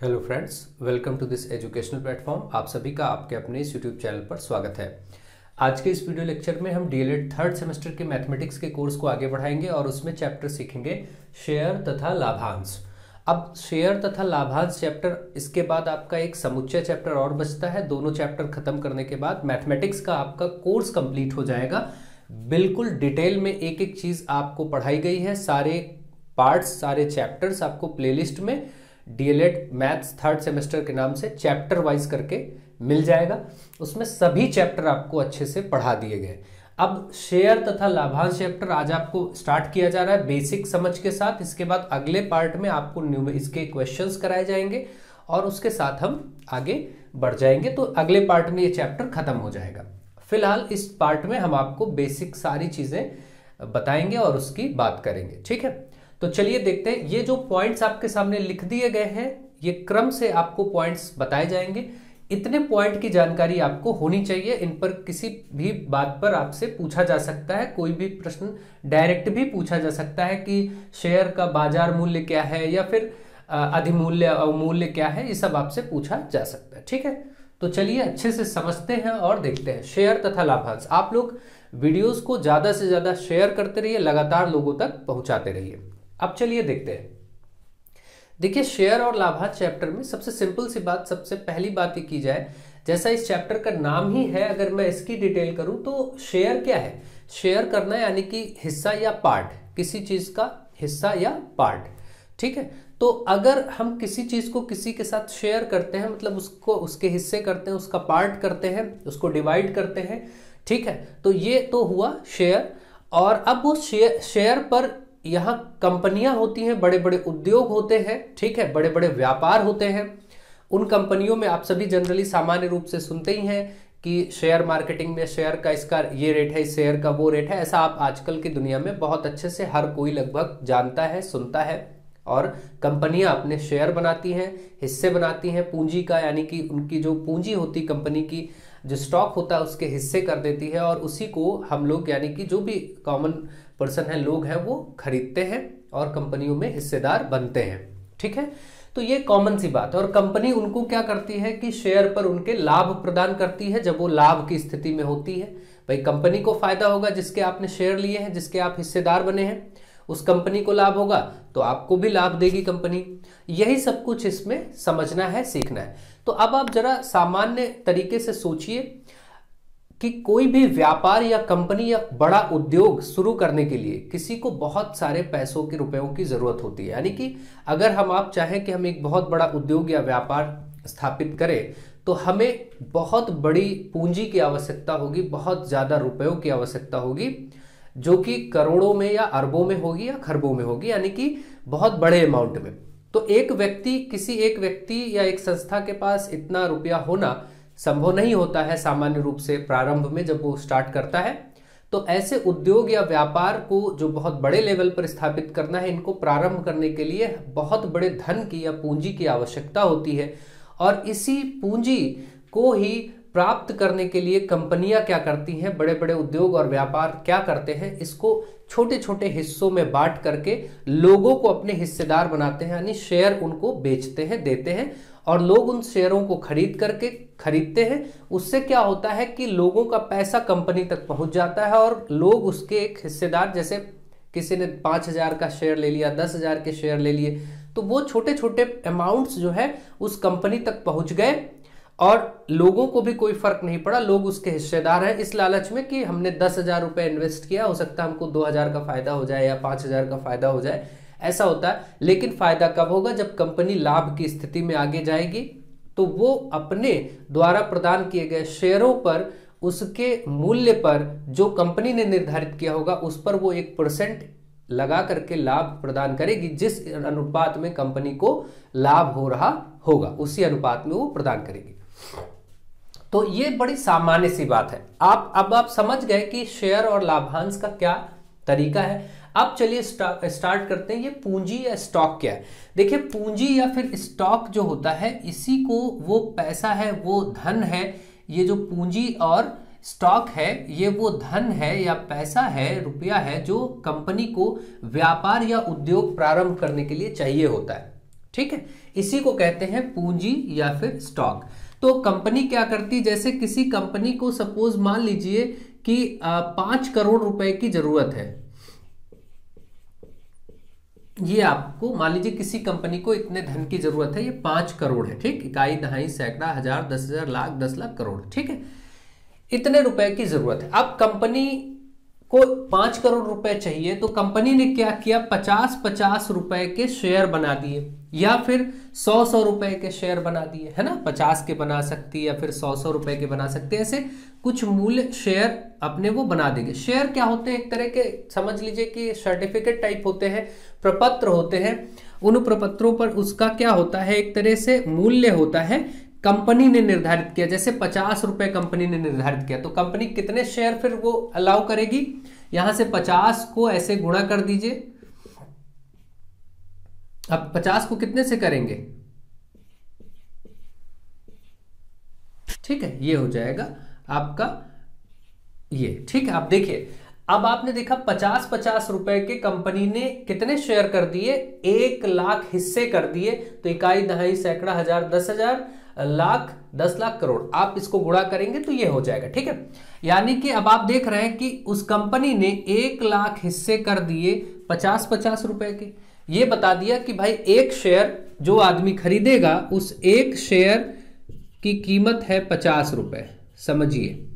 Hello friends, welcome to this educational platform. आप सभी का आपके अपने इस यूट्यूब चैनल पर स्वागत है। आज के इस वीडियो लेक्चर में हम डीएलएड थर्ड सेमेस्टर के मैथमेटिक्स के कोर्स को आगे बढ़ाएंगे और उसमें चैप्टर सीखेंगे शेयर तथा लाभांश। अब शेयर तथा लाभांश चैप्टर, इसके बाद आपका एक समुच्चय चैप्टर और बचता है। दोनों चैप्टर खत्म करने के बाद मैथमेटिक्स का आपका कोर्स कंप्लीट हो जाएगा। बिल्कुल डिटेल में एक एक चीज आपको पढ़ाई गई है। सारे पार्ट्स, सारे चैप्टर्स आपको प्लेलिस्ट में डीएलएड मैथ्स थर्ड सेमेस्टर के नाम से चैप्टर वाइज करके मिल जाएगा। उसमें सभी चैप्टर आपको अच्छे से पढ़ा दिए गए। अब शेयर तथा लाभांश चैप्टर आज आपको स्टार्ट किया जा रहा है बेसिक समझ के साथ। इसके बाद अगले पार्ट में आपको इसके क्वेश्चंस कराए जाएंगे और उसके साथ हम आगे बढ़ जाएंगे। तो अगले पार्ट में ये चैप्टर खत्म हो जाएगा। फिलहाल इस पार्ट में हम आपको बेसिक सारी चीजें बताएंगे और उसकी बात करेंगे, ठीक है। तो चलिए देखते हैं। ये जो पॉइंट्स आपके सामने लिख दिए गए हैं, ये क्रम से आपको पॉइंट्स बताए जाएंगे। इतने पॉइंट की जानकारी आपको होनी चाहिए। इन पर किसी भी बात पर आपसे पूछा जा सकता है। कोई भी प्रश्न डायरेक्ट भी पूछा जा सकता है कि शेयर का बाजार मूल्य क्या है या फिर अधिमूल्य अवमूल्य क्या है। ये सब आपसे पूछा जा सकता है, ठीक है। तो चलिए अच्छे से समझते हैं और देखते हैं शेयर तथा लाभांश। आप लोग वीडियोस को ज्यादा से ज्यादा शेयर करते रहिए, लगातार लोगों तक पहुंचाते रहिए। अब चलिए देखते हैं। देखिए, शेयर और लाभांश चैप्टर में सबसे सिंपल सी बात, सबसे पहली बात ये की जाए, जैसा इस चैप्टर का नाम ही है, अगर मैं इसकी डिटेल करूं तो शेयर क्या है? शेयर करना यानी कि हिस्सा या पार्ट, किसी चीज का हिस्सा या पार्ट, ठीक है। तो अगर हम किसी चीज को किसी के साथ शेयर करते हैं, मतलब उसको उसके हिस्से करते हैं, उसका पार्ट करते हैं, उसको डिवाइड करते हैं, ठीक है, तो ये तो हुआ शेयर। और अब वो शेयर पर यहाँ कंपनियां होती हैं, बड़े बड़े उद्योग होते हैं, ठीक है, बड़े बड़े व्यापार होते हैं। उन कंपनियों में आप सभी जनरली सामान्य रूप से सुनते ही हैं कि शेयर मार्केटिंग में शेयर का इसका ये रेट है, इस शेयर का वो रेट है। ऐसा आप आजकल की दुनिया में बहुत अच्छे से हर कोई लगभग जानता है, सुनता है। और कंपनियां अपने शेयर बनाती हैं, हिस्से बनाती हैं पूंजी का, यानी कि उनकी जो पूंजी होती कंपनी की, जो स्टॉक होता है उसके हिस्से कर देती है और उसी को हम लोग, यानी कि जो भी कॉमन पर्सन है, लोग हैं, वो खरीदते हैं और कंपनियों में हिस्सेदार बनते हैं, ठीक है। तो ये कॉमन सी बात है। और कंपनी उनको क्या करती है कि शेयर पर उनके लाभ प्रदान करती है जब वो लाभ की स्थिति में होती है। भाई कंपनी को फायदा होगा जिसके आपने शेयर लिए हैं, जिसके आप हिस्सेदार बने हैं, उस कंपनी को लाभ होगा तो आपको भी लाभ देगी कंपनी। यही सब कुछ इसमें समझना है, सीखना है। तो अब आप जरा सामान्य तरीके से सोचिए कि कोई भी व्यापार या कंपनी या बड़ा उद्योग शुरू करने के लिए किसी को बहुत सारे पैसों के रुपयों की जरूरत होती है। यानी कि अगर आप चाहें कि हम एक बहुत बड़ा उद्योग या व्यापार स्थापित करें तो हमें बहुत बड़ी पूंजी की आवश्यकता होगी, बहुत ज्यादा रुपयों की आवश्यकता होगी, जो कि करोड़ों में या अरबों में होगी या खरबों में होगी, यानी कि बहुत बड़े अमाउंट में। तो किसी एक व्यक्ति या एक संस्था के पास इतना रुपया होना संभव नहीं होता है सामान्य रूप से प्रारंभ में जब वो स्टार्ट करता है। तो ऐसे उद्योग या व्यापार को जो बहुत बड़े लेवल पर स्थापित करना है, इनको प्रारंभ करने के लिए बहुत बड़े धन की या पूंजी की आवश्यकता होती है। और इसी पूंजी को ही प्राप्त करने के लिए कंपनियां क्या करती हैं, बड़े बड़े उद्योग और व्यापार क्या करते हैं, इसको छोटे छोटे हिस्सों में बांट करके लोगों को अपने हिस्सेदार बनाते हैं, यानी शेयर उनको बेचते हैं, देते हैं और लोग उन शेयरों को खरीदते हैं। उससे क्या होता है कि लोगों का पैसा कंपनी तक पहुंच जाता है और लोग उसके एक हिस्सेदार, जैसे किसी ने 5,000 का शेयर ले लिया, 10,000 के शेयर ले लिए, तो वो छोटे छोटे अमाउंट्स जो है उस कंपनी तक पहुंच गए और लोगों को भी कोई फर्क नहीं पड़ा। लोग उसके हिस्सेदार हैं इस लालच में कि हमने 10,000 रुपए इन्वेस्ट किया, हो सकता है हमको 2,000 का फायदा हो जाए या 5,000 का फायदा हो जाए, ऐसा होता है। लेकिन फायदा कब होगा? जब कंपनी लाभ की स्थिति में आगे जाएगी तो वो अपने द्वारा प्रदान किए गए शेयरों पर, उसके मूल्य पर जो कंपनी ने निर्धारित किया होगा उस पर वो 1% लगा करके लाभ प्रदान करेगी। जिस अनुपात में कंपनी को लाभ हो रहा होगा उसी अनुपात में वो प्रदान करेगी। तो ये बड़ी सामान्य सी बात है। अब आप समझ गए कि शेयर और लाभांश का क्या तरीका है। अब चलिए स्टार्ट करते हैं। ये पूंजी या स्टॉक क्या है? देखिए, पूंजी या फिर स्टॉक जो होता है, इसी को वो पैसा है, वो धन है। ये जो पूंजी और स्टॉक है, ये वो धन है या पैसा है, रुपया है, जो कंपनी को व्यापार या उद्योग प्रारंभ करने के लिए चाहिए होता है। ठीक है, इसी को कहते हैं पूंजी या फिर स्टॉक। तो कंपनी क्या करती है, जैसे किसी कंपनी को सपोज मान लीजिए कि 5 करोड़ रुपए की जरूरत है, ये आपको मान लीजिए किसी कंपनी को इतने धन की जरूरत है, ये 5 करोड़ है, ठीक, इकाई, दहाई, सैकड़ा, हजार, 10,000, लाख, 10 लाख, करोड़, ठीक है, इतने रुपए की जरूरत है। अब कंपनी को 5 करोड़ रुपए चाहिए, तो कंपनी ने क्या किया, 50-50 रुपए के शेयर बना दिए, या फिर 100-100 रुपए के शेयर बना दिए, है ना, 50 के बना सकती है या फिर 100-100 रुपए के बना सकते हैं, ऐसे कुछ मूल्य शेयर अपने वो बना देंगे। शेयर क्या होते हैं, एक तरह के समझ लीजिए कि सर्टिफिकेट टाइप होते हैं, प्रपत्र होते हैं। उन प्रपत्रों पर उसका क्या होता है, एक तरह से मूल्य होता है, कंपनी ने निर्धारित किया। जैसे 50 रुपए कंपनी ने निर्धारित किया, तो कंपनी कितने शेयर फिर वो अलाउ करेगी, यहां से 50 को ऐसे गुणा कर दीजिए। अब 50 को कितने से करेंगे, ठीक है, ये हो जाएगा आपका ये, ठीक है। आप देखिए, अब आपने देखा 50-50 रुपए के कंपनी ने कितने शेयर कर दिए, 1 लाख हिस्से कर दिए, तो इकाई, दहाई, सैकड़ा, हजार, 10,000, लाख, 10 लाख, करोड़, आप इसको गुणा करेंगे तो ये हो जाएगा, ठीक है। यानी कि अब आप देख रहे हैं कि उस कंपनी ने 1 लाख हिस्से कर दिए 50-50 रुपए के। ये बता दिया कि भाई एक शेयर जो आदमी खरीदेगा, उस एक शेयर की कीमत है 50 रुपए, समझिए।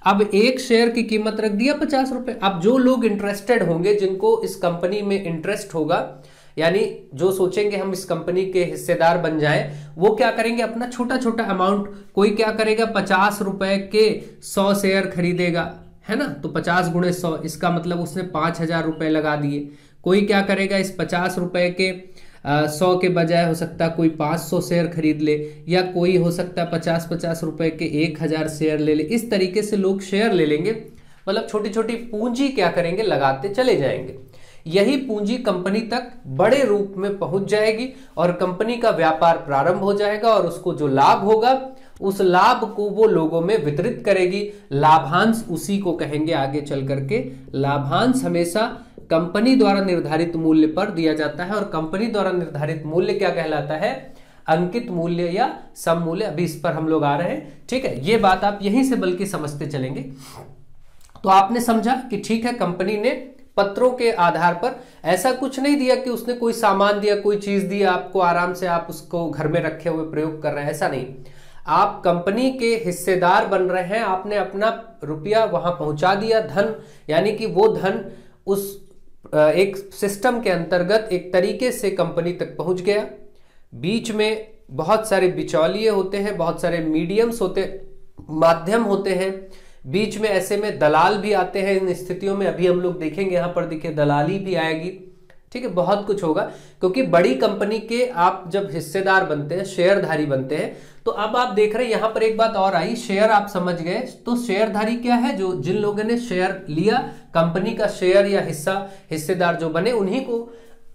अब एक शेयर की कीमत रख दिया 50 रुपए। अब जो लोग इंटरेस्टेड होंगे, जिनको इस कंपनी में इंटरेस्ट होगा, यानी जो सोचेंगे हम इस कंपनी के हिस्सेदार बन जाएं, वो क्या करेंगे, अपना छोटा छोटा अमाउंट, कोई क्या करेगा 50 रुपए के 100 शेयर खरीदेगा, है ना, तो 50 गुणे 100, इसका मतलब उसने 5,000 रुपए लगा दिए। कोई क्या करेगा, इस 50 रुपए के 100 के बजाय हो सकता है कोई 500 शेयर खरीद ले, या कोई हो सकता है 50-50 रुपए के 1,000 शेयर ले ले। इस तरीके से लोग शेयर ले लेंगे, मतलब छोटी छोटी पूंजी क्या करेंगे, लगाते चले जाएंगे। यही पूंजी कंपनी तक बड़े रूप में पहुंच जाएगी और कंपनी का व्यापार प्रारंभ हो जाएगा, और उसको जो लाभ होगा, उस लाभ को वो लोगों में वितरित करेगी। लाभांश उसी को कहेंगे आगे चल करके। लाभांश हमेशा कंपनी द्वारा निर्धारित मूल्य पर दिया जाता है, और कंपनी द्वारा निर्धारित मूल्य क्या कहलाता है, अंकित मूल्य या सम मूल्य। अभी इस पर हम लोग आ रहे हैं, ठीक है, ये बात आप यहीं से बल्कि समझते चलेंगे। तो आपने समझा कि ठीक है, कंपनी ने पत्रों के आधार पर ऐसा कुछ नहीं दिया कि उसने कोई सामान दिया, कोई चीज दी आपको, आराम से आप उसको घर में रखे हुए प्रयोग कर रहे हैं, ऐसा नहीं। आप कंपनी के हिस्सेदार बन रहे हैं, आपने अपना रुपया वहां पहुंचा दिया, धन, यानी कि वो धन उस एक सिस्टम के अंतर्गत एक तरीके से कंपनी तक पहुंच गया। बीच में बहुत सारे बिचौलिए होते हैं, बहुत सारे मीडियम्स होते, माध्यम होते हैं, बीच में ऐसे में दलाल भी आते हैं। इन स्थितियों में अभी हम लोग देखेंगे, यहां पर देखिए दलाली भी आएगी, ठीक है, बहुत कुछ होगा। क्योंकि बड़ी कंपनी के आप जब हिस्सेदार बनते हैं, शेयरधारी बनते हैं, तो अब आप देख रहे हैं यहां पर एक बात और आई, शेयर आप समझ गए, तो शेयरधारी क्या है, जो जिन लोगों ने शेयर लिया, कंपनी का शेयर या हिस्सा, हिस्सेदार जो बने, उन्हीं को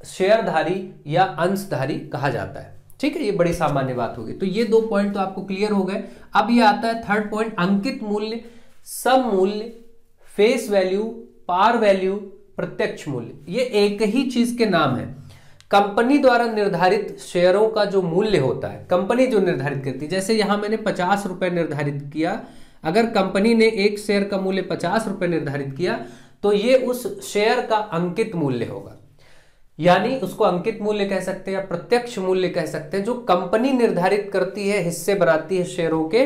शेयरधारी या अंशधारी कहा जाता है, ठीक है। ये बड़ी सामान्य बात होगी। तो ये 2 पॉइंट तो आपको क्लियर हो गए। अब ये आता है थर्ड पॉइंट, अंकित मूल्य, सम मूल्य, फेस वैल्यू, पार वैल्यू, प्रत्यक्ष मूल्य। ये एक ही चीज के नाम है। कंपनी द्वारा निर्धारित शेयरों का जो मूल्य होता है, कंपनी जो निर्धारित करती है, जैसे यहां मैंने 50 रुपए निर्धारित किया, अगर कंपनी ने एक शेयर का मूल्य 50 रुपए निर्धारित किया, तो ये उस शेयर का अंकित मूल्य होगा। यानी उसको अंकित मूल्य कह सकते हैं या प्रत्यक्ष मूल्य कह सकते हैं। जो कंपनी निर्धारित करती है, हिस्से बनाती है शेयरों के,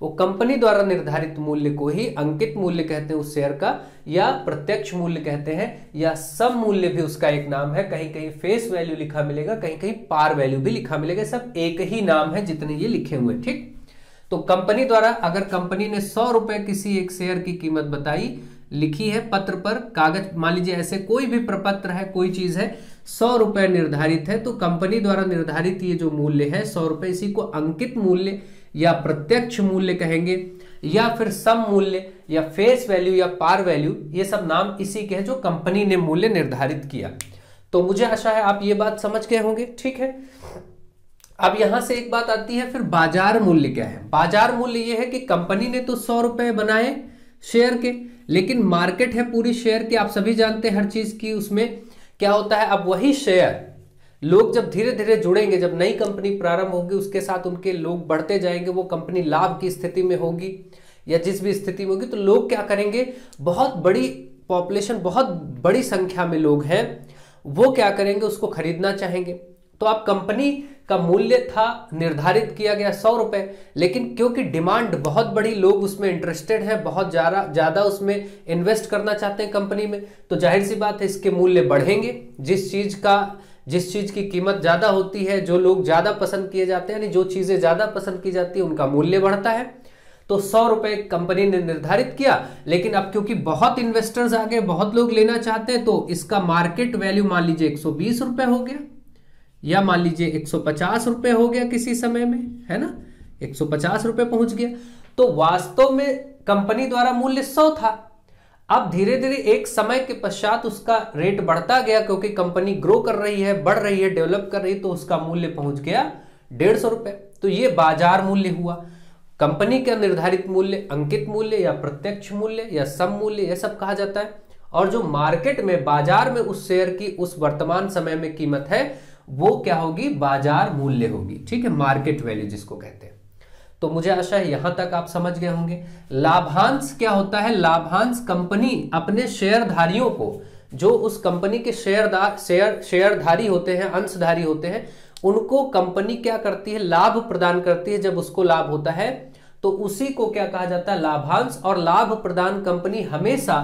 वो कंपनी द्वारा निर्धारित मूल्य को ही अंकित मूल्य कहते हैं उस शेयर का, या प्रत्यक्ष मूल्य कहते हैं, या सम मूल्य भी उसका एक नाम है। कहीं कहीं फेस वैल्यू लिखा मिलेगा, कहीं कहीं पार वैल्यू भी लिखा मिलेगा, सब एक ही नाम है जितने ये लिखे हुए, ठीक। तो कंपनी द्वारा, अगर कंपनी ने 100 रुपए किसी एक शेयर की कीमत बताई, लिखी है पत्र पर, कागज, मान लीजिए ऐसे कोई भी प्रपत्र है, कोई चीज है, 100 रुपए निर्धारित है, तो कंपनी द्वारा निर्धारित ये जो मूल्य है 100 रुपए, इसी को अंकित मूल्य या प्रत्यक्ष मूल्य कहेंगे, या फिर सम मूल्य या फेस वैल्यू या पार वैल्यू, ये सब नाम इसी के हैं जो कंपनी ने मूल्य निर्धारित किया। तो मुझे आशा है आप ये बात समझ गए होंगे, ठीक है। अब यहां से एक बात आती है, फिर बाजार मूल्य क्या है। बाजार मूल्य ये है कि कंपनी ने तो 100 रुपए बनाए शेयर के, लेकिन मार्केट है पूरी शेयर की, आप सभी जानते हैं हर चीज की, उसमें क्या होता है, अब वही शेयर लोग जब धीरे धीरे जुड़ेंगे, जब नई कंपनी प्रारंभ होगी उसके साथ उनके लोग बढ़ते जाएंगे, वो कंपनी लाभ की स्थिति में होगी या जिस भी स्थिति में होगी, तो लोग क्या करेंगे, बहुत बड़ी पॉपुलेशन, बहुत बड़ी संख्या में लोग हैं, वो क्या करेंगे, उसको खरीदना चाहेंगे। तो आप कंपनी का मूल्य था निर्धारित किया गया 100 रुपए, लेकिन क्योंकि डिमांड बहुत बड़ी, लोग उसमें इंटरेस्टेड हैं, बहुत ज्यादा उसमें इन्वेस्ट करना चाहते हैं कंपनी में, तो जाहिर सी बात है इसके मूल्य बढ़ेंगे। जिस चीज की कीमत ज्यादा होती है, जो लोग ज्यादा पसंद किए जाते हैं, यानी जो चीजें ज्यादा पसंद की जाती है उनका मूल्य बढ़ता है। तो 100 रुपए कंपनी ने निर्धारित किया, लेकिन अब क्योंकि बहुत इन्वेस्टर्स आ गए, बहुत लोग लेना चाहते हैं, तो इसका मार्केट वैल्यू मान लीजिए 120 रुपए हो गया, या मान लीजिए 150 रुपए हो गया किसी समय में, है ना, 150 रुपए पहुंच गया। तो वास्तव में कंपनी द्वारा मूल्य 100 था। अब धीरे धीरे एक समय के पश्चात उसका रेट बढ़ता गया, क्योंकि कंपनी ग्रो कर रही है, बढ़ रही है, डेवलप कर रही है, तो उसका मूल्य पहुंच गया 150 रुपए। तो ये बाजार मूल्य हुआ। कंपनी का निर्धारित मूल्य अंकित मूल्य या प्रत्यक्ष मूल्य या सम मूल्य, यह सब कहा जाता है। और जो मार्केट में, बाजार में उस शेयर की उस वर्तमान समय में कीमत है, वो क्या होगी, बाजार मूल्य होगी। ठीक है, मार्केट वैल्यू जिसको कहते हैं। तो मुझे आशा है यहां तक आप समझ गए होंगे। लाभांश क्या होता है, लाभांश कंपनी अपने शेयरधारियों को, जो उस कंपनी के शेयरधारी होते हैं, अंशधारी होते हैं, उनको कंपनी क्या करती है, लाभ प्रदान करती है। जब उसको लाभ होता है तो उसी को क्या कहा जाता है, लाभांश। और लाभ प्रदान कंपनी हमेशा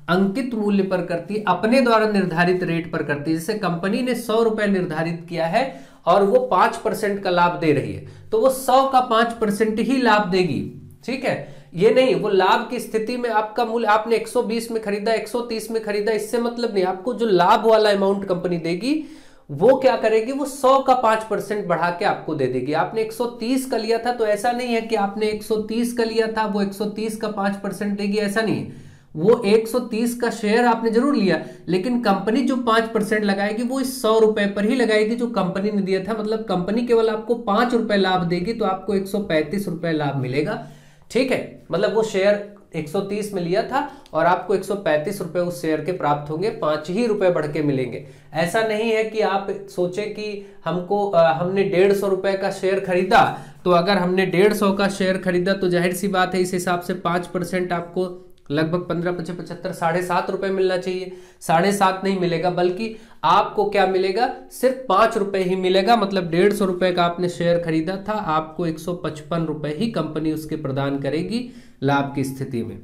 अंकित मूल्य पर करती है, अपने द्वारा निर्धारित रेट पर करती है। जैसे कंपनी ने 100 रुपए निर्धारित किया है और वो 5% का लाभ दे रही है, तो वो 100 का 5% ही लाभ देगी। ठीक है, ये नहीं वो लाभ की स्थिति में आपका मूल्य, आपने 120 में खरीदा, 130 में खरीदा, इससे मतलब नहीं। आपको जो लाभ वाला अमाउंट कंपनी देगी, वो क्या करेगी, वो 100 का 5% बढ़ा के आपको दे देगी। आपने 130 का लिया था, तो ऐसा नहीं है कि आपने 130 का लिया था वो 130 का 5% देगी, ऐसा नहीं है। वो 130 का शेयर आपने जरूर लिया, लेकिन कंपनी जो 5% लगाएगी वो इस 100 रुपए पर ही लगाएगी जो कंपनी ने दिया था। मतलब कंपनी केवल आपको 5 रुपए लाभ देगी, तो आपको 135 रुपए लाभ मिलेगा। ठीक है, मतलब वो शेयर 130 में लिया था और आपको 135 रुपए उस शेयर के प्राप्त होंगे, 5 ही रुपए बढ़ के मिलेंगे। ऐसा नहीं है कि आप सोचें कि हमने 150 रुपए का शेयर खरीदा, तो अगर हमने 150 का शेयर खरीदा तो जाहिर सी बात है इस हिसाब से 5% आपको लगभग 15, 25, 75, 7.5 रुपए मिलना चाहिए। 7.5 नहीं मिलेगा, बल्कि आपको क्या मिलेगा, सिर्फ 5 रुपए ही मिलेगा। मतलब 150 रुपए का आपने शेयर खरीदा था, आपको 155 रुपए ही कंपनी उसके प्रदान करेगी लाभ की स्थिति में।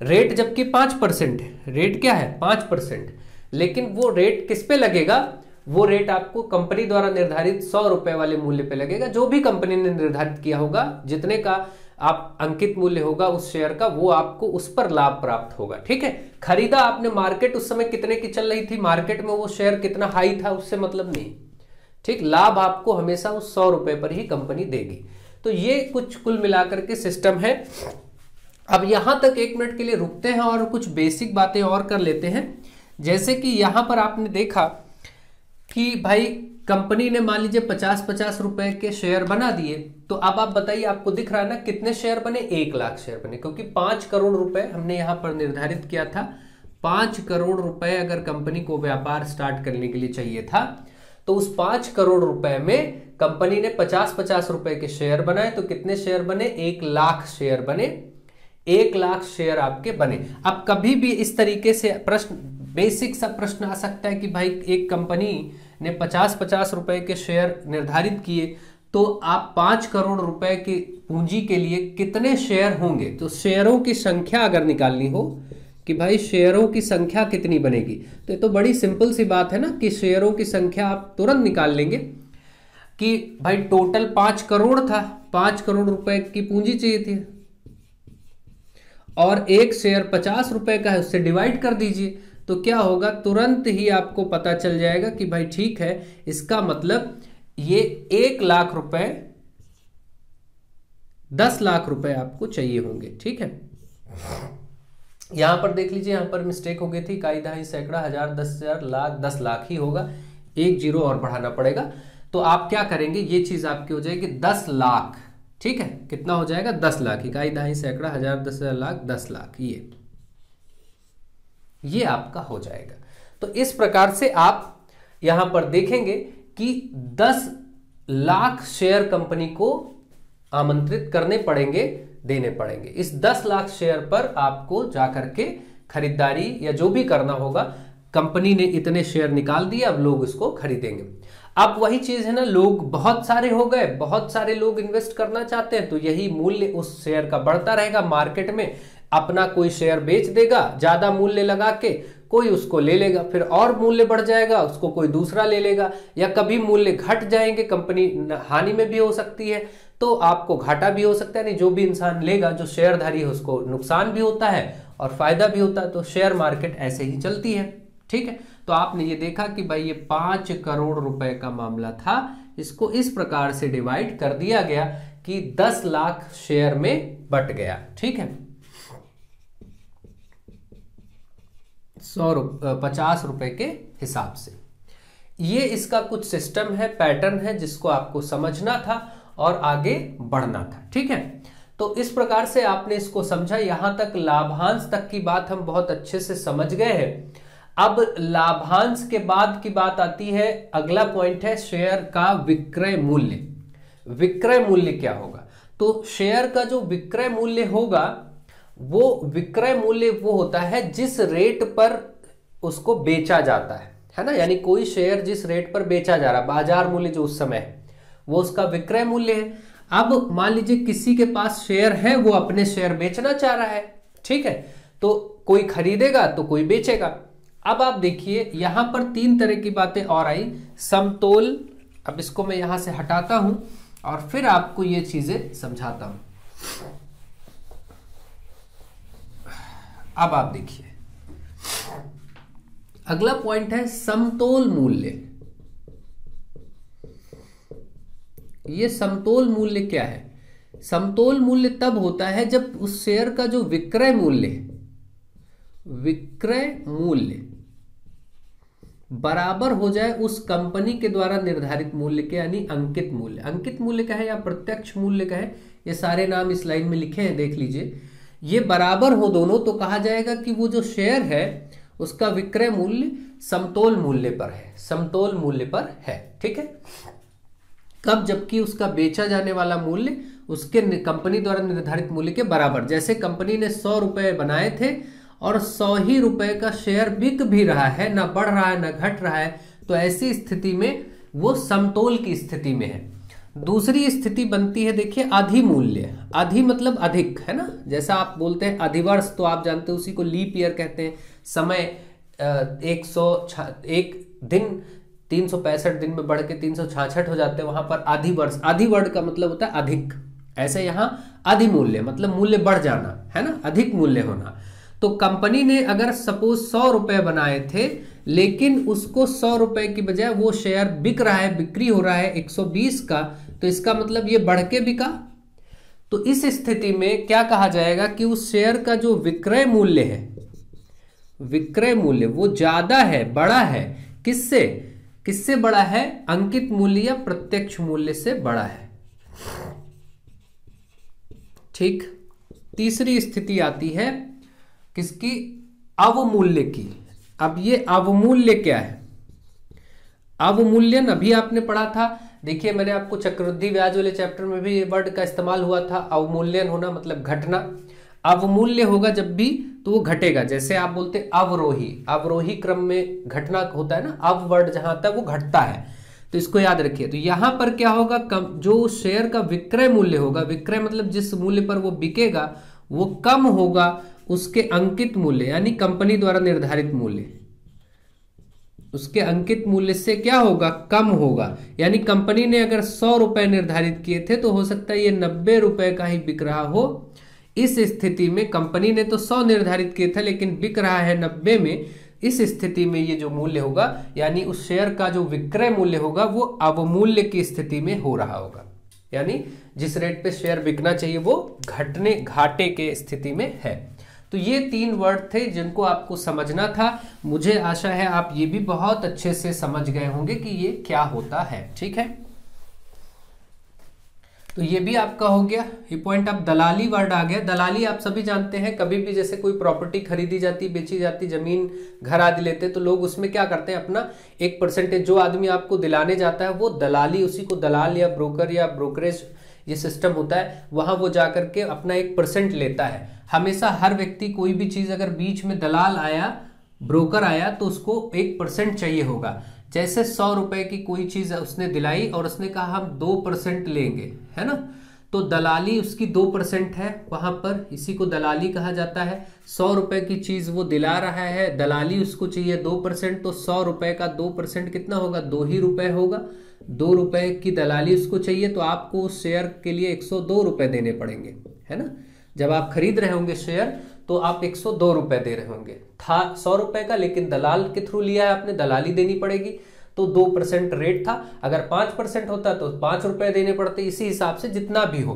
रेट जबकि 5% है, रेट क्या है 5%, लेकिन वो रेट किस पे लगेगा, वो रेट आपको कंपनी द्वारा निर्धारित 100 रुपए वाले मूल्य पे लगेगा। जो भी कंपनी ने निर्धारित किया होगा, जितने का आप अंकित मूल्य होगा उस शेयर का, वो आपको उस पर लाभ प्राप्त होगा। ठीक है, खरीदा आपने, मार्केट उस समय कितने की चल रही थी, मार्केट में वो शेयर कितना हाई था, उससे मतलब नहीं। ठीक, लाभ आपको हमेशा उस 100 रुपए पर ही कंपनी देगी। तो ये कुछ कुल मिलाकर के सिस्टम है। अब यहां तक 1 मिनट के लिए रुकते हैं और कुछ बेसिक बातें और कर लेते हैं। जैसे कि यहां पर आपने देखा कि भाई कंपनी ने मान लीजिए 50-50 रुपए के शेयर बना दिए, तो अब आप बताइए, आपको दिख रहा है ना कितने शेयर बने, 1 लाख शेयर बने, क्योंकि 5 करोड़ रुपए हमने यहां पर निर्धारित किया था। 5 करोड़ रुपए अगर कंपनी को व्यापार स्टार्ट करने के लिए चाहिए था, तो उस 5 करोड़ रुपए में कंपनी ने 50-50 रुपए के शेयर बनाए, तो कितने शेयर बने, 1 लाख शेयर बने। 1 लाख शेयर आपके बने। अब कभी भी इस तरीके से प्रश्न, बेसिक सा प्रश्न आ सकता है कि भाई एक कंपनी ने 50-50 रुपए के शेयर निर्धारित किए, तो आप 5 करोड़ रुपए की पूंजी के लिए कितने शेयर होंगे। तो शेयरों की संख्या अगर निकालनी हो कि भाई शेयरों की संख्या कितनी बनेगी, तो ये तो बड़ी सिंपल सी बात है ना कि शेयरों की संख्या आप तुरंत निकाल लेंगे कि भाई टोटल 5 करोड़ था, 5 करोड़ रुपए की पूंजी चाहिए थी, और एक शेयर 50 रुपए का है, उससे डिवाइड कर दीजिए, तो क्या होगा, तुरंत ही आपको पता चल जाएगा कि भाई ठीक है, इसका मतलब ये 1 लाख रुपए 10 लाख रुपए आपको चाहिए होंगे। ठीक है, यहां पर देख लीजिए, यहां पर मिस्टेक हो गई थी, इकाई, दहाई, सैकड़ा, हजार, 10,000, लाख, 10 लाख ही होगा, 1 जीरो और बढ़ाना पड़ेगा। तो आप क्या करेंगे, ये चीज आपकी हो जाएगी 10 लाख। ठीक है, कितना हो जाएगा, 10 लाख, इकाई, दहाई, सैकड़ा, हजार, 10,000, लाख, 10 लाख, ये आपका हो जाएगा। तो इस प्रकार से आप यहां पर देखेंगे कि 10 लाख शेयर कंपनी को आमंत्रित करने पड़ेंगे, देने पड़ेंगे। इस 10 लाख शेयर पर आपको जाकर के खरीदारी या जो भी करना होगा, कंपनी ने इतने शेयर निकाल दिए, अब लोग इसको खरीदेंगे। अब वही चीज है ना, लोग बहुत सारे हो गए, बहुत सारे लोग इन्वेस्ट करना चाहते हैं, तो यही मूल्य उस शेयर का बढ़ता रहेगा। मार्केट में अपना कोई शेयर बेच देगा ज्यादा मूल्य लगा के, कोई उसको ले लेगा, फिर और मूल्य बढ़ जाएगा, उसको कोई दूसरा ले लेगा, या कभी मूल्य घट जाएंगे, कंपनी हानि में भी हो सकती है, तो आपको घाटा भी हो सकता है। नहीं, जो भी इंसान लेगा, जो शेयरधारी है, उसको नुकसान भी होता है और फायदा भी होता है। तो शेयर मार्केट ऐसे ही चलती है, ठीक है। तो आपने ये देखा कि भाई ये 5 करोड़ रुपए का मामला था, इसको इस प्रकार से डिवाइड कर दिया गया कि 10 लाख शेयर में बट गया, ठीक है। 50 रुपए के हिसाब से। ये इसका कुछ सिस्टम है, पैटर्न है, जिसको आपको समझना था और आगे बढ़ना था, ठीक है। तो इस प्रकार से आपने इसको समझा। यहां तक लाभांश तक की बात हम बहुत अच्छे से समझ गए हैं। अब लाभांश के बाद की बात आती है, अगला पॉइंट है शेयर का विक्रय मूल्य। विक्रय मूल्य क्या होगा? तो शेयर का जो विक्रय मूल्य होगा, वो विक्रय मूल्य वो होता है जिस रेट पर उसको बेचा जाता है ना। यानी कोई शेयर जिस रेट पर बेचा जा रहा है, बाजार मूल्य जो उस समय है, वो उसका विक्रय मूल्य है। अब मान लीजिए किसी के पास शेयर है, वो अपने शेयर बेचना चाह रहा है, ठीक है, तो कोई खरीदेगा तो कोई बेचेगा। अब आप देखिए यहां पर 3 तरह की बातें और आई। समतोल, अब इसको मैं यहां से हटाता हूं और फिर आपको ये चीजें समझाता हूं। अब आप देखिए, अगला पॉइंट है समतोल मूल्य। ये समतोल मूल्य क्या है? समतोल मूल्य तब होता है जब उस शेयर का जो विक्रय मूल्य है, विक्रय मूल्य बराबर हो जाए उस कंपनी के द्वारा निर्धारित मूल्य के, यानी अंकित मूल्य। अंकित मूल्य कहे या प्रत्यक्ष मूल्य कहे, ये सारे नाम इस लाइन में लिखे हैं, देख लीजिए। ये बराबर हो दोनों तो कहा जाएगा कि वो जो शेयर है उसका विक्रय मूल्य समतोल मूल्य पर है, समतोल मूल्य पर है, ठीक है। कब? जबकि उसका बेचा जाने वाला मूल्य उसके कंपनी द्वारा निर्धारित मूल्य के बराबर। जैसे कंपनी ने 100 रुपए बनाए थे और 100 ही रुपए का शेयर बिक भी रहा है, ना बढ़ रहा है ना घट रहा है, तो ऐसी स्थिति में वो समतोल की स्थिति में है। दूसरी स्थिति बनती है, देखिए, अधिमूल्य। अधि मतलब अधिक, है ना। जैसा आप बोलते हैं अधिवर्ष, तो आप जानते हैं उसी को लीप ईयर कहते हैं। समय 101 दिन 365 दिन में बढ़ के 366 हो जाते हैं, वहां पर अधिवर्ष। अधिवर्ष का मतलब होता है अधिक। ऐसे यहां अधिमूल्य मतलब मूल्य बढ़ जाना, है ना, अधिक मूल्य होना। तो कंपनी ने अगर सपोज 100 रुपए बनाए थे, लेकिन उसको 100 रुपए की बजाय वो शेयर बिक रहा है, बिक्री हो रहा है 120 का, तो इसका मतलब ये बढ़ के बिका। तो इस स्थिति में क्या कहा जाएगा कि उस शेयर का जो विक्रय मूल्य है, विक्रय मूल्य वो ज्यादा है, बड़ा है। किससे? किससे बड़ा है? अंकित मूल्य या प्रत्यक्ष मूल्य से बड़ा है, ठीक। तीसरी स्थिति आती है किसकी? अवमूल्य की। अब ये अवमूल्य क्या है? अवमूल्यन अभी आपने पढ़ा था। देखिए, मैंने आपको चक्रवृद्धि ब्याज वाले चैप्टर में भी ये वर्ड का इस्तेमाल हुआ था। अवमूल्यन होना मतलब घटना। अवमूल्य होगा जब भी तो वो घटेगा। जैसे आप बोलते अवरोही, अवरोही क्रम में घटना होता है ना, अव वर्ड जहां आता है वो घटता है, तो इसको याद रखिए। तो यहां पर क्या होगा? जो शेयर का विक्रय मूल्य होगा, विक्रय मतलब जिस मूल्य पर वो बिकेगा, वो कम होगा उसके अंकित मूल्य, यानी कंपनी द्वारा निर्धारित मूल्य, उसके अंकित मूल्य से क्या होगा? कम होगा। यानी कंपनी ने अगर 100 रुपए निर्धारित किए थे, तो हो सकता है ये 90 रुपए का ही बिक रहा हो। इस स्थिति में कंपनी ने तो 100 निर्धारित किए थे, लेकिन बिक रहा है 90 में। इस स्थिति में ये जो मूल्य होगा, यानी उस शेयर का जो विक्रय मूल्य होगा, वो अवमूल्य की स्थिति में हो रहा होगा। यानी जिस रेट पे शेयर बिकना चाहिए वो घाटे के स्थिति में है। तो ये 3 वर्ड थे जिनको आपको समझना था। मुझे आशा है आप ये भी बहुत अच्छे से समझ गए होंगे कि ये क्या होता है, ठीक है। तो ये भी आपका हो गया, ये पॉइंट। अब दलाली वर्ड आ गया। दलाली आप सभी जानते हैं, कभी भी जैसे कोई प्रॉपर्टी खरीदी जाती, बेची जाती, जमीन घर आदि लेते, तो लोग उसमें क्या करते हैं, अपना एक परसेंटेज जो आदमी आपको दिलाने जाता है वो दलाली, उसी को दलाल या ब्रोकर या ब्रोकरेज ये सिस्टम होता है, वहां वो जा करके अपना 1% लेता है। हमेशा हर व्यक्ति कोई भी चीज अगर बीच में दलाल आया, ब्रोकर आया, तो उसको 1% चाहिए होगा। जैसे 100 रुपए की कोई चीज उसने दिलाई और उसने कहा हम 2% लेंगे, है ना, तो दलाली उसकी 2% है वहां पर, इसी को दलाली कहा जाता है। 100 रुपए की चीज वो दिला रहा है, दलाली उसको चाहिए 2%, तो 100 रुपए का 2% कितना होगा, 2 ही रुपए होगा। 2 रुपए की दलाली उसको चाहिए, तो आपको उस शेयर के लिए 102 रुपए देने पड़ेंगे, है ना। जब आप खरीद रहे होंगे शेयर तो आप 102 रुपए दे रहे होंगे, था 100 रुपए का, लेकिन दलाल के थ्रू लिया है आपने, दलाली देनी पड़ेगी, तो 2% रेट था। अगर 5% होता तो 5 रुपए देने पड़ते, इसी हिसाब से जितना भी हो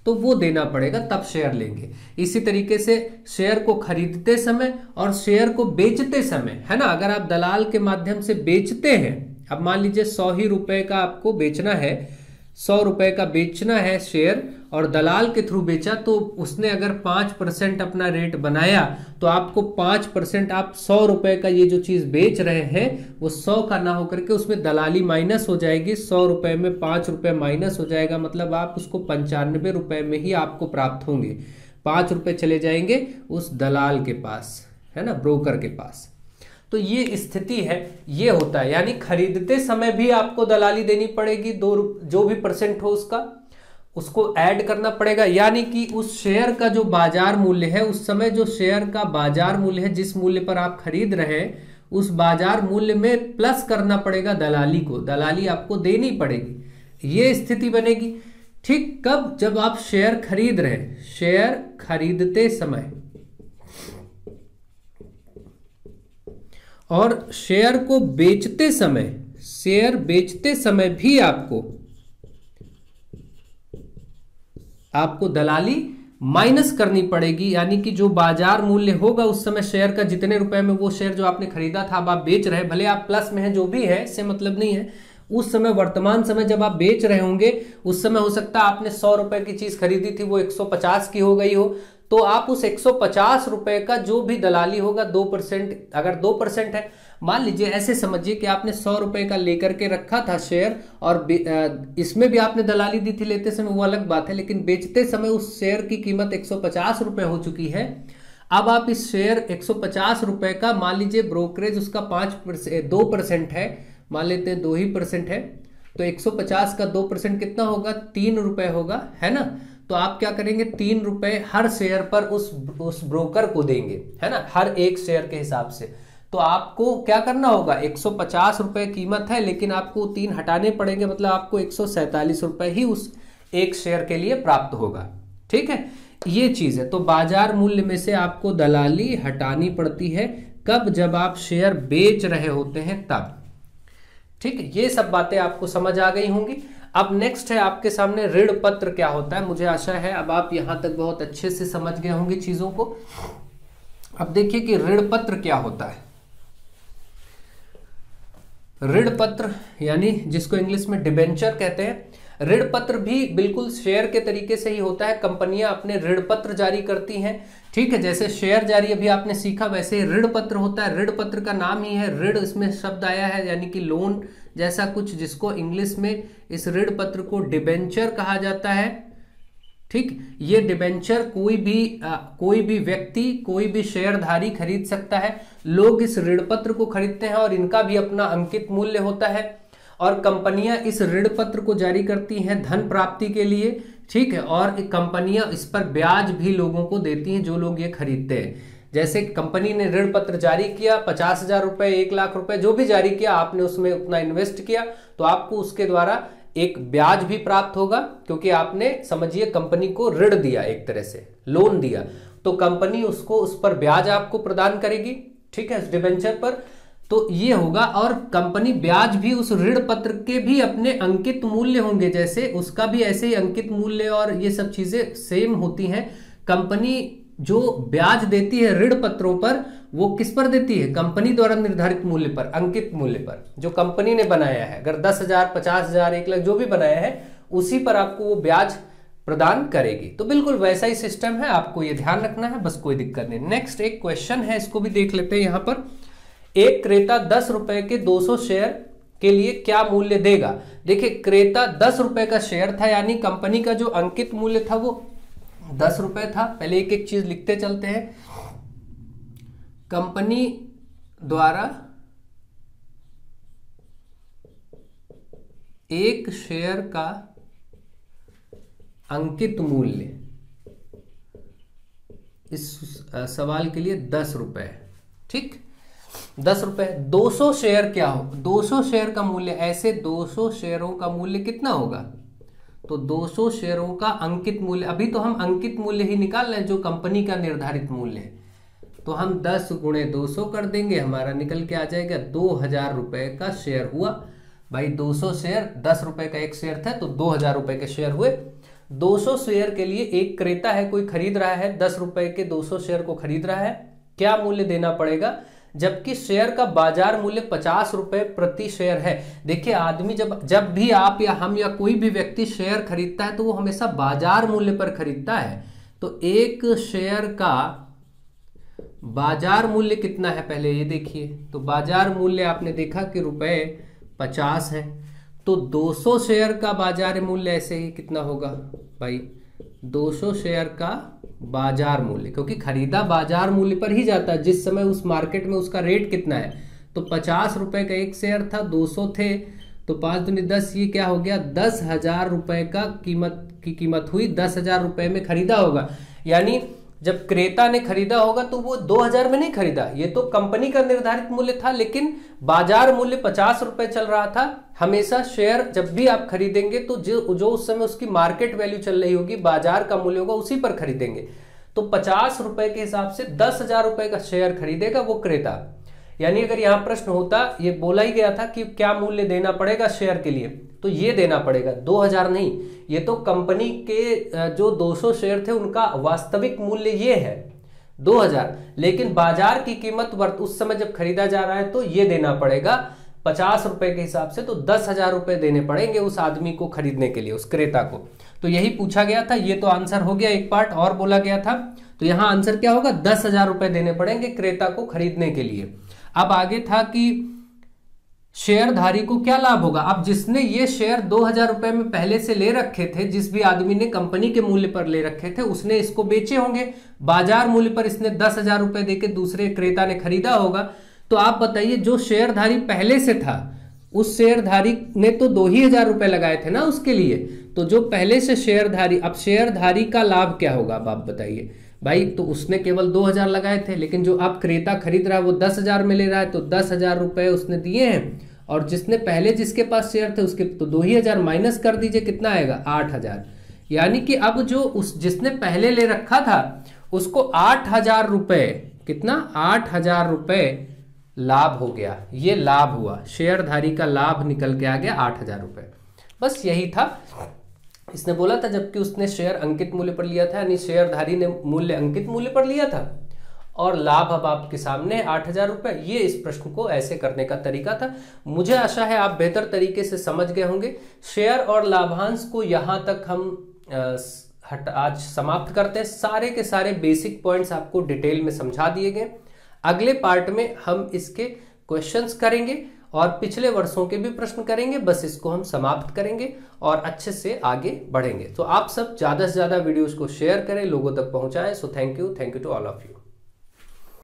तो वो देना पड़ेगा, तब शेयर लेंगे। इसी तरीके से शेयर को खरीदते समय और शेयर को बेचते समय, है ना, अगर आप दलाल के माध्यम से बेचते हैं, अब मान लीजिए 100 ही रुपए का आपको बेचना है, 100 रुपए का बेचना है शेयर और दलाल के थ्रू बेचा, तो उसने अगर 5% अपना रेट बनाया तो आपको 5%, आप 100 रुपए का ये जो चीज बेच रहे हैं वो 100 का ना होकर के उसमें दलाली माइनस हो जाएगी। 100 रुपए में 5 रुपए माइनस हो जाएगा, मतलब आप उसको 95 रुपए में ही आपको प्राप्त होंगे। 5 रुपए चले जाएंगे उस दलाल के पास, है ना, ब्रोकर के पास। तो ये स्थिति है, ये होता है। यानी खरीदते समय भी आपको दलाली देनी पड़ेगी, जो भी परसेंट हो उसको ऐड करना पड़ेगा। यानी कि उस शेयर का जो बाजार मूल्य है, उस समय जो शेयर का बाजार मूल्य है, जिस मूल्य पर आप खरीद रहे हैं, उस बाजार मूल्य में प्लस करना पड़ेगा दलाली को, दलाली आपको देनी पड़ेगी। ये स्थिति बनेगी। ठीक कब, जब आप शेयर खरीद रहे हैं, शेयर खरीदते समय और शेयर को बेचते समय, शेयर बेचते समय भी आपको दलाली माइनस करनी पड़ेगी। यानी कि जो बाजार मूल्य होगा उस समय शेयर का, जितने रुपए में वो शेयर जो आपने खरीदा था, अब आप बेच रहे हैं, भले आप प्लस में हैं, जो भी है इससे मतलब नहीं है, उस समय वर्तमान समय जब आप बेच रहे होंगे, उस समय हो सकता है आपने 100 रुपए की चीज खरीदी थी, वो 150 की हो गई हो, तो आप उस 150 रुपए का जो भी दलाली होगा 2%, अगर 2% है, मान लीजिए ऐसे समझिए कि आपने 100 रुपए का लेकर के रखा था शेयर, और इसमें भी आपने दलाली दी थी लेते समय, वो अलग बात है, लेकिन बेचते समय उस शेयर की कीमत 150 रुपए हो चुकी है। अब आप इस शेयर 150 रुपए का, मान लीजिए ब्रोकरेज उसका 2% है, मान लेते हैं 2% है, तो 150 का 2% कितना होगा, 3 रुपए होगा, है ना। तो आप क्या करेंगे, 3 रुपए हर शेयर पर उस ब्रोकर को देंगे, है ना, हर एक शेयर के हिसाब से। तो आपको क्या करना होगा, 150 रुपए कीमत है, लेकिन आपको 3 हटाने पड़ेंगे, मतलब आपको 147 रुपए ही उस एक शेयर के लिए प्राप्त होगा। ठीक है, ये चीज है। तो बाजार मूल्य में से आपको दलाली हटानी पड़ती है, कब, जब आप शेयर बेच रहे होते हैं तब। ठीक है, ये सब बातें आपको समझ आ गई होंगी। अब नेक्स्ट है आपके सामने ऋण पत्र क्या होता है। मुझे आशा है अब आप यहां तक बहुत अच्छे से समझ गए होंगे चीजों को। अब देखिए कि ऋण पत्र क्या होता है। ऋण पत्र यानी जिसको इंग्लिश में डिबेंचर कहते हैं। ऋण पत्र भी बिल्कुल शेयर के तरीके से ही होता है। कंपनियां अपने ऋण पत्र जारी करती हैं। ठीक है, जैसे शेयर जारी अभी आपने सीखा, वैसे ऋण पत्र होता है। ऋण पत्र का नाम ही है ऋण, इसमें शब्द आया है, यानी कि लोन जैसा कुछ, जिसको इंग्लिश में इस ऋण पत्र को डिबेंचर कहा जाता है। ठीक, ये डिबेंचर कोई भी व्यक्ति, कोई भी शेयरधारी खरीद सकता है। लोग इस ऋण पत्र को खरीदते हैं और इनका भी अपना अंकित मूल्य होता है, और कंपनियां इस ऋण पत्र को जारी करती हैं धन प्राप्ति के लिए। ठीक है, और कंपनियां इस पर ब्याज भी लोगों को देती हैं, जो लोग ये खरीदते हैं। जैसे कंपनी ने ऋण पत्र जारी किया, 50,000 रुपए, 1 लाख रुपए, जो भी जारी किया, आपने उसमें उतना इन्वेस्ट किया, तो आपको उसके द्वारा एक ब्याज भी प्राप्त होगा, क्योंकि आपने समझिए कंपनी को ऋण दिया, एक तरह से लोन दिया, तो कंपनी उसको उस पर ब्याज आपको प्रदान करेगी। ठीक है, डिबेंचर पर तो ये होगा। और कंपनी ब्याज भी उस ऋण पत्र के भी अपने अंकित मूल्य होंगे, जैसे उसका भी ऐसे ही अंकित मूल्य और ये सब चीजें सेम होती हैं। कंपनी जो ब्याज देती है ऋण पत्रों पर, वो किस पर देती है, कंपनी द्वारा निर्धारित मूल्य पर, अंकित मूल्य पर, जो कंपनी ने बनाया है। अगर 10,000, 50,000, 1 लाख जो भी बनाया है, उसी पर आपको वो ब्याज प्रदान करेगी। तो बिल्कुल वैसा ही सिस्टम है, आपको ये ध्यान रखना है, बस कोई दिक्कत नहीं। नेक्स्ट एक क्वेश्चन है, इसको भी देख लेते हैं। यहां पर एक क्रेता 10 रुपए के 200 शेयर के लिए क्या मूल्य देगा। देखिए क्रेता 10 रुपए का शेयर था, यानी कंपनी का जो अंकित मूल्य था वो 10 रुपए था। पहले एक एक चीज लिखते चलते हैं। कंपनी द्वारा एक शेयर का अंकित मूल्य इस सवाल के लिए 10 रुपए, ठीक, 10 रुपए। 200 शेयर क्या हो, 200 शेयर का मूल्य, ऐसे 200 शेयरों का मूल्य कितना होगा, तो 200 शेयरों का अंकित मूल्य, अभी तो हम अंकित मूल्य ही निकाल रहे हैं जो कंपनी का निर्धारित मूल्य है, तो हम 10 गुणे 200 कर देंगे, हमारा निकल के आ जाएगा 2000 रुपए का शेयर हुआ। भाई 200 शेयर, 10 रुपए का एक शेयर था तो 2000 रुपए के शेयर हुए। 200 शेयर के लिए एक क्रेता है, कोई खरीद रहा है, 10 रुपए के 200 शेयर को खरीद रहा है, क्या मूल्य देना पड़ेगा, जबकि शेयर का बाजार मूल्य 50 रुपए प्रति शेयर है। देखिए आदमी जब भी आप या हम या कोई भी व्यक्ति शेयर खरीदता है तो वो हमेशा बाजार मूल्य पर खरीदता है। तो एक शेयर का बाजार मूल्य कितना है, पहले ये देखिए। तो बाजार मूल्य आपने देखा कि ₹50 है, तो 200 शेयर का बाजार मूल्य ऐसे ही कितना होगा भाई, 200 शेयर का बाजार मूल्य, क्योंकि खरीदा बाजार मूल्य पर ही जाता है, जिस समय उस मार्केट में उसका रेट कितना है। तो 50 रुपए का एक शेयर था, 200 थे, तो 5 दूनी 10, ये क्या हो गया, 10,000 रुपए का कीमत हुई, 10,000 रुपए में खरीदा होगा। यानी जब क्रेता ने खरीदा होगा तो वो 2000 में नहीं खरीदा, ये तो कंपनी का निर्धारित मूल्य था, लेकिन बाजार मूल्य 50 रुपए चल रहा था। हमेशा शेयर जब भी आप खरीदेंगे तो जो उस समय उसकी मार्केट वैल्यू चल रही होगी, बाजार का मूल्य होगा, उसी पर खरीदेंगे। तो 50 रुपए के हिसाब से 10,000 रुपए का शेयर खरीदेगा वो क्रेता। यानी अगर यहां प्रश्न होता, ये बोला ही गया था कि क्या मूल्य देना पड़ेगा शेयर के लिए, तो ये देना पड़ेगा, 2000 नहीं। ये तो कंपनी के जो 200 शेयर थे उनका वास्तविक मूल्य ये है 2000, लेकिन बाजार की कीमत उस समय जब खरीदा जा रहा है तो ये देना पड़ेगा 50 रुपए के हिसाब से, तो 10,000 रुपए देने पड़ेंगे उस आदमी को खरीदने के लिए, उस क्रेता को। तो यही पूछा गया था, ये तो आंसर हो गया। एक पार्ट और बोला गया था, तो यहां आंसर क्या होगा, 10,000 रुपए देने पड़ेंगे क्रेता को खरीदने के लिए। अब आगे था कि शेयरधारी को क्या लाभ होगा। अब जिसने ये शेयर 2000 रुपए में पहले से ले रखे थे, जिस भी आदमी ने कंपनी के मूल्य पर ले रखे थे, उसने इसको बेचे होंगे, बाजार मूल्य पर इसने 10,000 रुपए देके दूसरे क्रेता ने खरीदा होगा। तो आप बताइए, जो शेयरधारी पहले से था उस शेयरधारी ने तो 2,000 रुपए लगाए थे ना उसके लिए, तो जो पहले से शेयरधारी, अब शेयरधारी का लाभ क्या होगा, अब आप बताइए भाई। तो उसने केवल 2000 लगाए थे, लेकिन जो आप क्रेता खरीद रहा है वो 10,000 में ले रहा है, तो 10,000 रुपए उसने दिए हैं, और जिसने पहले जिसके पास शेयर थे उसके तो 2,000 माइनस कर दीजिए, कितना आएगा, 8,000। यानी कि अब जो जिसने पहले ले रखा था उसको 8,000 रुपए, कितना, 8,000 रुपए लाभ हो गया। ये लाभ हुआ, शेयरधारी का लाभ निकल के आ गया 8,000 रुपए। बस यही था, इसने बोला था जबकि उसने शेयर अंकित मूल्य पर लिया था, यानी शेयरधारी ने मूल्य अंकित मूल्य पर लिया था, और लाभ अब आपके सामने 8,000 रुपए। ये इस प्रश्न को ऐसे करने का तरीका था। मुझे आशा है आप बेहतर तरीके से समझ गए होंगे। शेयर और लाभांश को यहां तक हम आज समाप्त करते हैं। सारे के सारे बेसिक पॉइंट्स आपको डिटेल में समझा दिए गए। अगले पार्ट में हम इसके क्वेश्चंस करेंगे और पिछले वर्षों के भी प्रश्न करेंगे। बस इसको हम समाप्त करेंगे और अच्छे से आगे बढ़ेंगे। तो आप सब ज्यादा से ज्यादा वीडियोस को शेयर करें, लोगों तक पहुंचाएं। So thank you to all of you.